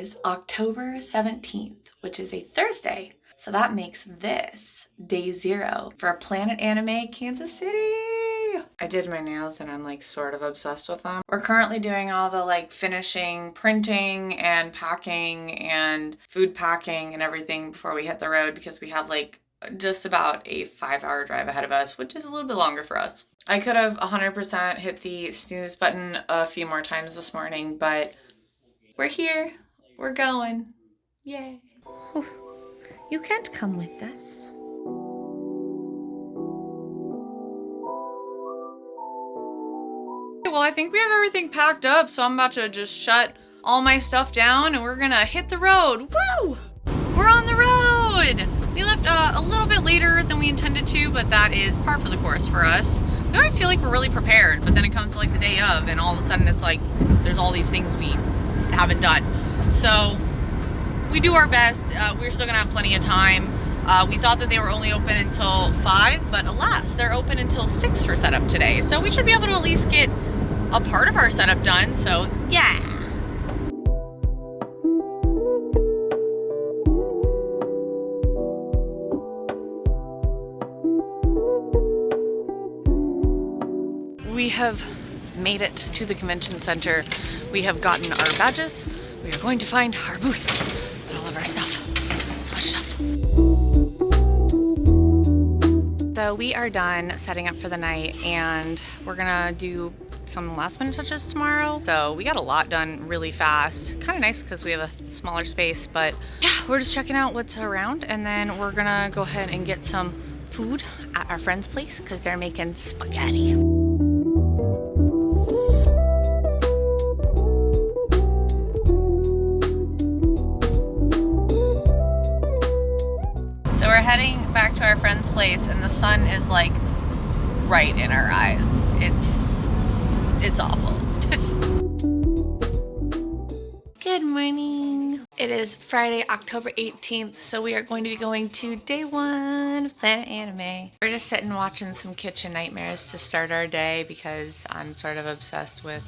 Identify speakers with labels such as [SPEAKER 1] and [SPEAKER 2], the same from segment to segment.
[SPEAKER 1] is October 17th, which is a Thursday. So that makes this day 0 for Planet Anime Kansas City. I did my nails and I'm like sort of obsessed with them. We're currently doing all the like finishing, printing and packing and food packing and everything before we hit the road because we have like just about a 5-hour drive ahead of us, which is a little bit longer for us. I could have 100% hit the snooze button a few more times this morning, but we're here. We're going. Yay. You can't come with us. Well, I think we have everything packed up, so I'm about to just shut all my stuff down and we're gonna hit the road. Woo! We're on the road! We left a little bit later than we intended to, but that is par for the course for us. We always feel like we're really prepared, but then it comes to like the day of and all of a sudden it's like there's all these things we haven't done. So we do our best. We're still gonna have plenty of time. We thought that they were only open until 5, but alas, they're open until 6 for setup today. So we should be able to at least get a part of our setup done, so yeah. We have made it to the convention center. We have gotten our badges. We are going to find our booth and all of our stuff. So much stuff. So we are done setting up for the night and we're gonna do some last minute touches tomorrow. So we got a lot done really fast. Kind of nice because we have a smaller space, but yeah, we're just checking out what's around and then we're gonna go ahead and get some food at our friend's place because they're making spaghetti. So we're heading back to our friend's place and the sun is like right in our eyes. It's awful. Good morning. It is Friday, October 18th, so we are going to be going to day 1 of Planet Anime. We're just sitting watching some kitchen nightmares to start our day because I'm sort of obsessed with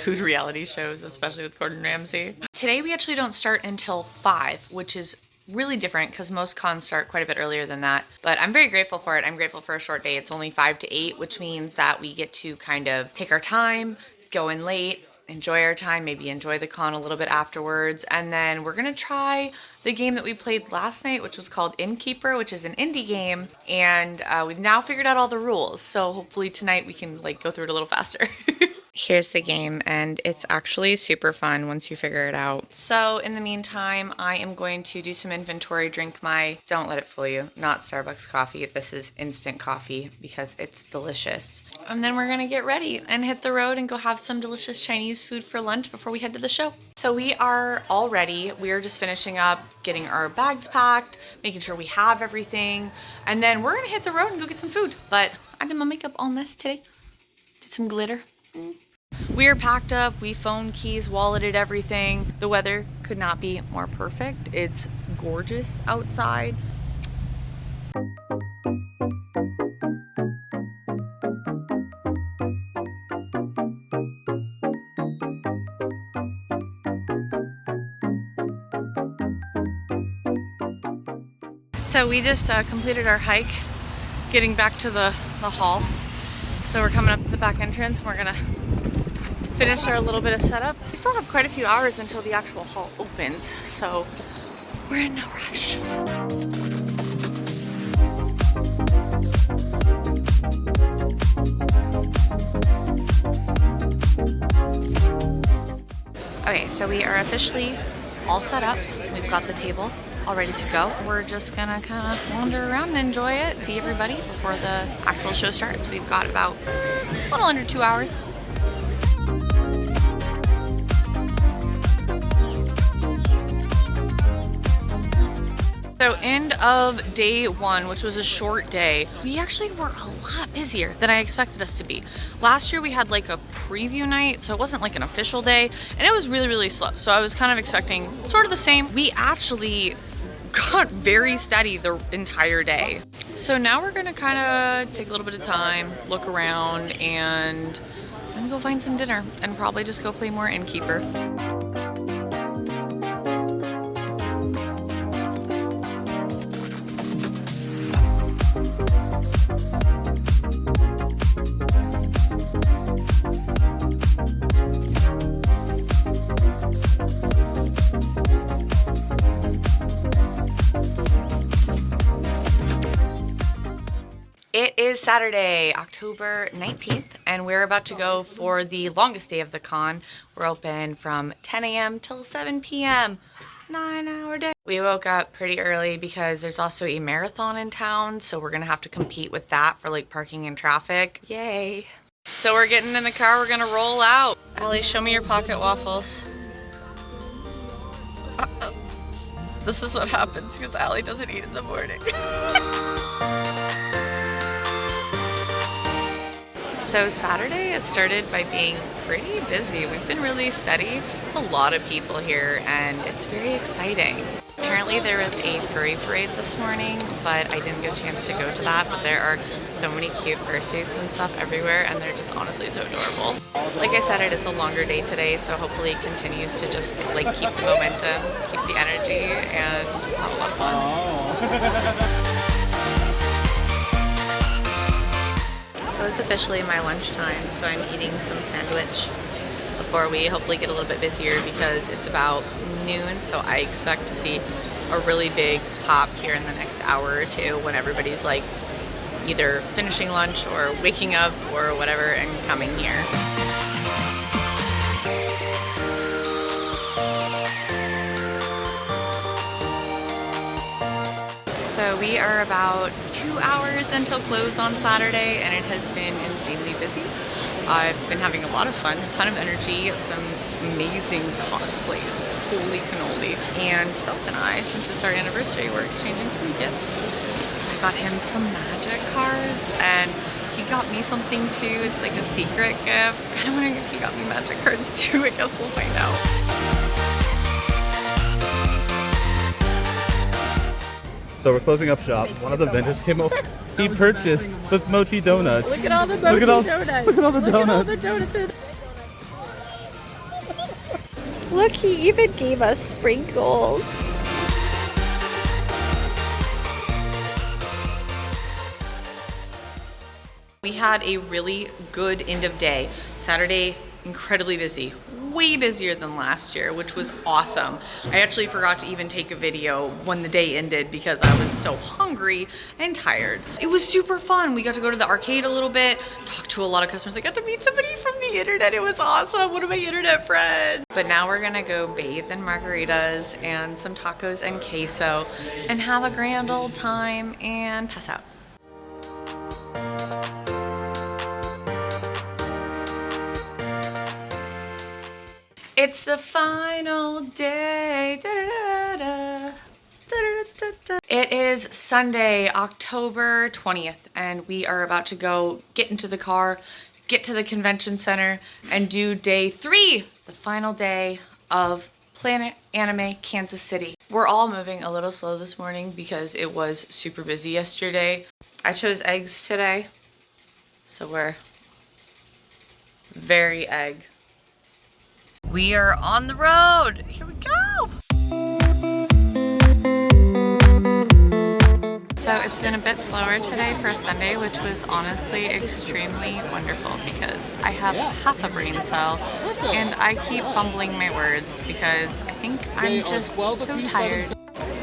[SPEAKER 1] food reality shows, especially with Gordon Ramsay. Today we actually don't start until 5, which is really different because most cons start quite a bit earlier than that, but I'm very grateful for it. I'm grateful for a short day. It's only 5 to 8, which means that we get to kind of take our time, go in late, enjoy our time, maybe enjoy the con a little bit afterwards, and then we're gonna try the game that we played last night, which was called Innkeeper, which is an indie game, and we've now figured out all the rules, so hopefully tonight we can like go through it a little faster. Here's the game, and it's actually super fun once you figure it out. So in the meantime, I am going to do some inventory, drink my, don't let it fool you, not Starbucks coffee. This is instant coffee because it's delicious. And then we're gonna get ready and hit the road and go have some delicious Chinese food for lunch before we head to the show. So we are all ready. We are just finishing up getting our bags packed, making sure we have everything, and then we're gonna hit the road and go get some food. But I did my makeup all nice today. Did some glitter. We are packed up, we phone keys, walleted everything. The weather could not be more perfect. It's gorgeous outside. So we just completed our hike, getting back to the hall. So we're coming up to the back entrance and we're gonna finish our little bit of setup. We still have quite a few hours until the actual hall opens, so we're in no rush. Okay, so we are officially all set up. We've got the table all ready to go. We're just gonna kind of wander around and enjoy it, see everybody before the actual show starts. We've got about a little under 2 hours. So end of day 1, which was a short day, we actually were a lot busier than I expected us to be. Last year we had like a preview night, so it wasn't like an official day, and it was really, really slow. So I was kind of expecting sort of the same. We actually got very steady the entire day. So now we're gonna kind of take a little bit of time, look around, and then go find some dinner, and probably just go play more Innkeeper. is Saturday, October 19th, and we're about to go for the longest day of the con. We're open from 10 a.m. till 7 p.m. 9-hour day. We woke up pretty early because there's also a marathon in town, so we're gonna have to compete with that for like parking and traffic. Yay. So we're getting in the car, we're gonna roll out. Allie, show me your pocket waffles. This is what happens because Allie doesn't eat in the morning. So Saturday it started by being pretty busy. We've been really steady. There's a lot of people here and it's very exciting. Apparently there was a furry parade this morning, but I didn't get a chance to go to that. But there are so many cute fursuits and stuff everywhere and they're just honestly so adorable. Like I said, it is a longer day today, so hopefully it continues to just like keep the momentum, keep the energy, and have a lot of fun. So it's officially my lunchtime, so I'm eating some sandwich before we hopefully get a little bit busier because it's about noon, so I expect to see a really big pop here in the next hour or two when everybody's like either finishing lunch or waking up or whatever and coming here. So we are about 2 hours until close on Saturday and it has been insanely busy. I've been having a lot of fun, a ton of energy, some amazing cosplays, holy cannoli. And Stealth and I, since it's our anniversary, we're exchanging some gifts. So I got him some magic cards and he got me something too. It's like a secret gift. I'm kind of wondering if he got me magic cards too. I guess we'll find out.
[SPEAKER 2] So we're closing up shop. One of the vendors came over. He purchased the Mochi donuts.
[SPEAKER 3] Look at all the Mochi donuts.
[SPEAKER 2] Look at all the donuts.
[SPEAKER 3] Look, he even gave us sprinkles.
[SPEAKER 1] We had a really good end of day. Saturday, incredibly busy. Way busier than last year, which was awesome. I actually forgot to even take a video when the day ended because I was so hungry and tired. It was super fun. We got to go to the arcade a little bit, talk to a lot of customers. I got to meet somebody from the internet. It was awesome. One of my internet friends. But now we're gonna go bathe in margaritas and some tacos and queso and have a grand old time and pass out. It's the final day. Da, da, da, da. It is Sunday, October 20th, and we are about to go get into the car, get to the convention center, and do day 3, the final day of Planet Anime Kansas City. We're all moving a little slow this morning because it was super busy yesterday. I chose eggs today, so we're very egg. We are on the road. Here we go. So it's been a bit slower today for Sunday, which was honestly extremely wonderful because I have half a brain cell and I keep fumbling my words because I think I'm just so tired.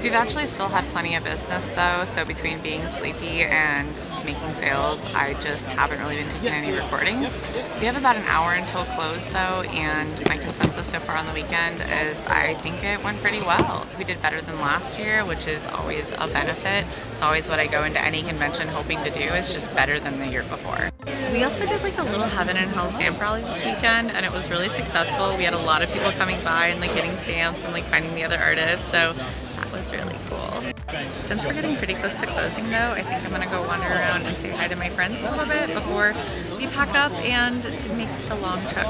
[SPEAKER 1] We've actually still had plenty of business though, so between being sleepy and making sales, I just haven't really been taking any recordings. We have about an hour until close though, and my consensus so far on the weekend is I think it went pretty well. We did better than last year, which is always a benefit. It's always what I go into any convention hoping to do, is just better than the year before. We also did like a little Heaven and Hell stamp rally this weekend and it was really successful. We had a lot of people coming by and like getting stamps and like finding the other artists, so that was really cool. Since we're getting pretty close to closing though, I think I'm gonna go wander around and say hi to my friends a little bit before we pack up and to make the long trip.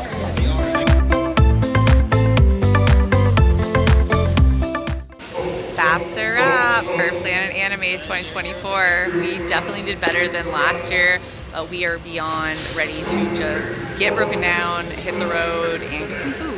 [SPEAKER 1] That's a wrap for Planet Anime 2024. We definitely did better than last year. We are beyond ready to just get broken down, hit the road, and get some food.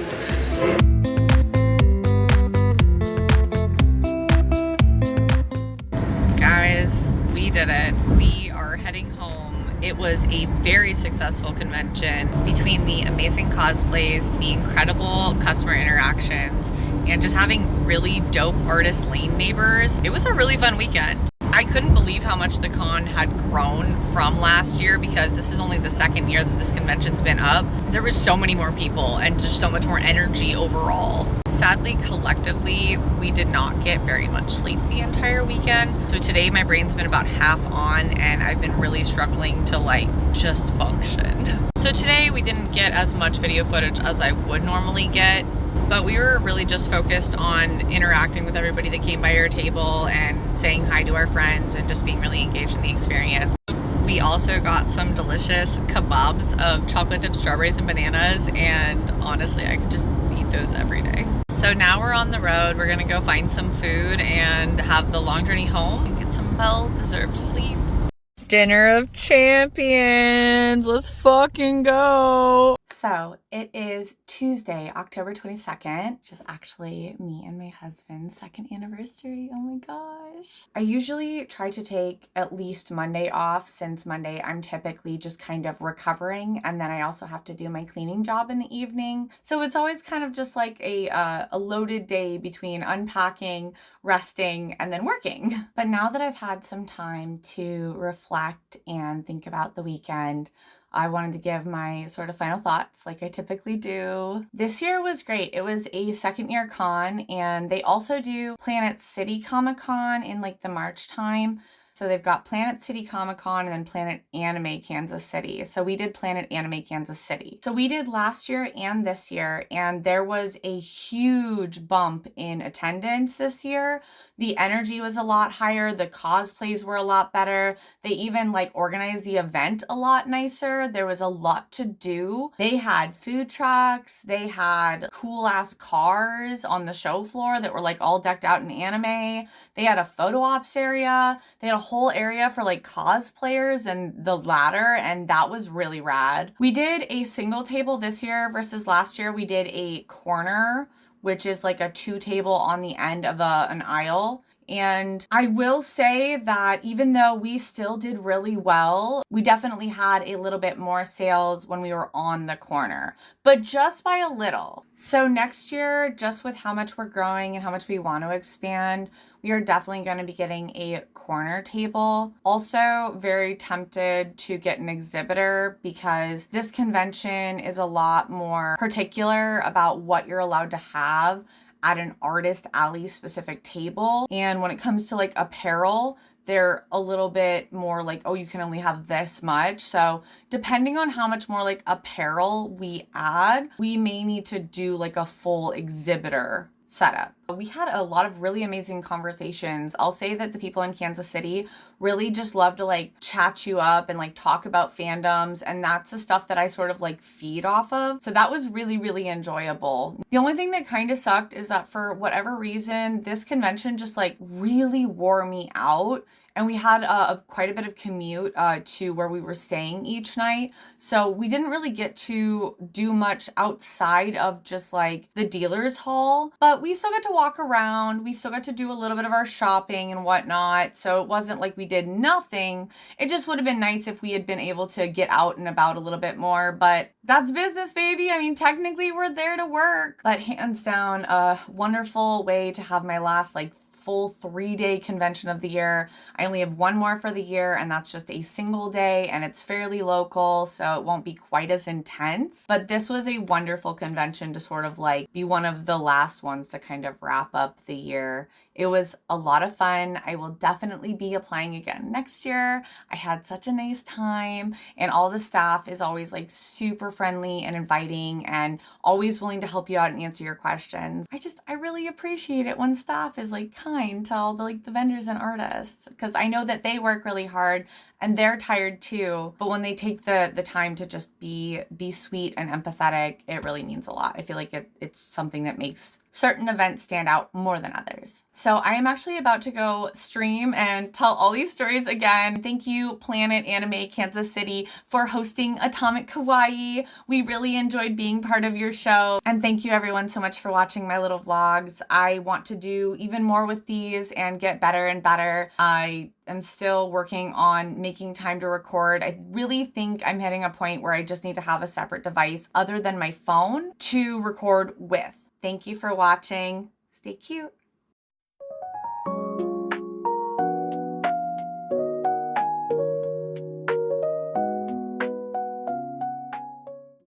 [SPEAKER 1] Guys, we did it. We are heading home. It was a very successful convention between the amazing cosplays, the incredible customer interactions, and just having really dope artist lane neighbors. It was a really fun weekend. I couldn't believe how much the con had grown from last year, because this is only the second year that this convention's been up. There was so many more people and just so much more energy overall. Sadly, collectively, we did not get very much sleep the entire weekend. So today my brain's been about half on and I've been really struggling to like just function. So today we didn't get as much video footage as I would normally get, but we were really just focused on interacting with everybody that came by our table and saying hi to our friends and just being really engaged in the experience. We also got some delicious kebabs of chocolate dipped strawberries and bananas, and honestly, I could just eat those every day. So now we're on the road. We're gonna go find some food and have the long journey home and get some well-deserved sleep. Dinner of champions. Let's fucking go. So it is Tuesday, October 22nd, which is actually me and my husband's second anniversary. Oh my gosh. I usually try to take at least Monday off, since Monday I'm typically just kind of recovering, and then I also have to do my cleaning job in the evening. So it's always kind of just like a loaded day between unpacking, resting, and then working. But now that I've had some time to reflect and think about the weekend, I wanted to give my sort of final thoughts like I typically do. This year was great. It was a second year con, and they also do Planet City Comic Con in like the March time. So they've got Planet City Comic Con and then Planet Anime Kansas City. So we did Planet Anime Kansas City. So we did last year and this year, and there was a huge bump in attendance this year. The energy was a lot higher. The cosplays were a lot better. They even like organized the event a lot nicer. There was a lot to do. They had food trucks. They had cool ass cars on the show floor that were like all decked out in anime. They had a photo ops area. They had a whole area for like cosplayers and the ladder, and that was really rad. We did a single table this year versus last year. We did a corner, which is like a 2 table on the end of an aisle. And I will say that even though we still did really well, we definitely had a little bit more sales when we were on the corner, but just by a little. So next year, just with how much we're growing and how much we want to expand, we are definitely going to be getting a corner table. Also very tempted to get an exhibitor, because this convention is a lot more particular about what you're allowed to have at an artist alley specific table. And when it comes to like apparel, they're a little bit more like, oh, you can only have this much. So depending on how much more like apparel we add, we may need to do like a full exhibitor setup. We had a lot of really amazing conversations. I'll say that the people in Kansas City really just love to like chat you up and like talk about fandoms, and that's the stuff that I sort of like feed off of. So that was really, really enjoyable. The only thing that kind of sucked is that for whatever reason, this convention just like really wore me out. And we had quite a bit of commute to where we were staying each night. So we didn't really get to do much outside of just like the dealer's hall. But we still got to walk around. We still got to do a little bit of our shopping and whatnot. So it wasn't like we did nothing. It just would have been nice if we had been able to get out and about a little bit more. But that's business, baby. I mean, technically we're there to work. But hands down, a wonderful way to have my last like full 3-day convention of the year. I only have one more for the year, and that's just a single day, and it's fairly local, so it won't be quite as intense. But this was a wonderful convention to sort of like be one of the last ones to kind of wrap up the year. It was a lot of fun. I will definitely be applying again next year. I had such a nice time, and all the staff is always like super friendly and inviting and always willing to help you out and answer your questions. I really appreciate it when staff is like kind to all the vendors and artists, because I know that they work really hard and they're tired too, but when they take the time to just be sweet and empathetic, it really means a lot. I feel like it's something that makes certain events stand out more than others. So I am actually about to go stream and tell all these stories again. Thank you, Planet Anime Kansas City, for hosting AtomicKawaii. We really enjoyed being part of your show. And thank you everyone so much for watching my little vlogs. I want to do even more with these and get better and better. I am still working on making time to record. I really think I'm hitting a point where I just need to have a separate device other than my phone to record with. Thank you for watching. Stay cute.